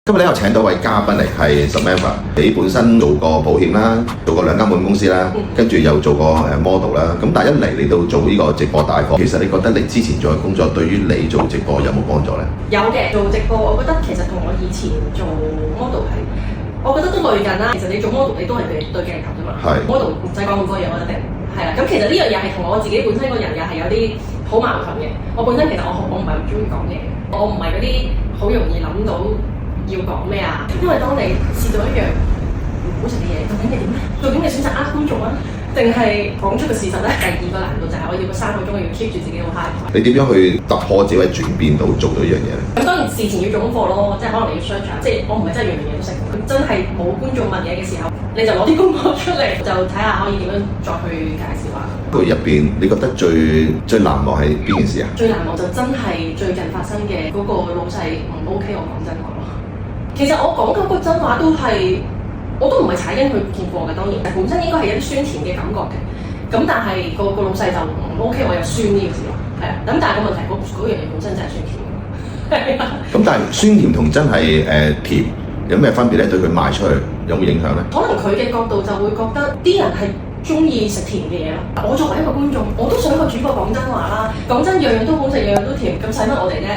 今日咧又請到位嘉賓嚟，係 Samantha。你本身做過保險啦，做過2間保險公司啦，跟住又做過model 啦。咁但係一嚟到做呢個直播帶貨，其實你覺得你之前做嘅工作對於你做直播有冇幫助咧？有嘅，做直播我覺得其實同我以前做 model 係，我覺得都類近啦。其實你做 model 你都係對鏡頭啫嘛。係。model 唔使講咁多嘢，我覺得係啦。咁其實呢樣嘢係同我自己本身個人又係有啲好矛盾嘅。我本身其實我唔係咁中意講嘢，我唔係嗰啲好容易諗到要講咩啊。因為當你試到一樣唔好食嘅嘢，究竟係點咧？究竟你選擇觀眾啊，定係講出個事實咧？第二個難度就係我要個3個鐘，我要 keep 住自己好 high。你點樣去突破自己轉變到做到呢樣嘢咧？咁當然事前要做功課咯，即係可能你要 search 即係我唔係真係樣樣嘢都識。真係冇觀眾問嘢嘅時候，你就攞啲功課出嚟，就睇下可以點樣再去介紹下。佢入邊，你覺得最難忘係邊件事啊？最難忘就真係最近發生嘅嗰個老細唔 OK，我講真話咯。其實我講嗰個真話都係，我都唔係踩緊佢見過嘅，當然本身應該係有啲酸甜嘅感覺嘅。咁但係個老細就唔 OK，我又酸呢個字咯，係啊。咁但係個問題嗰樣嘢本身真係酸甜。係啊。咁但係酸甜同真係甜有咩分別咧？對佢賣出去有冇影響咧？可能佢嘅角度就會覺得啲人係中意食甜嘅嘢咯。我作為一個觀眾，我都想個主播講真話啦。講真，樣樣都好食，樣樣都甜，咁使乜我哋啫？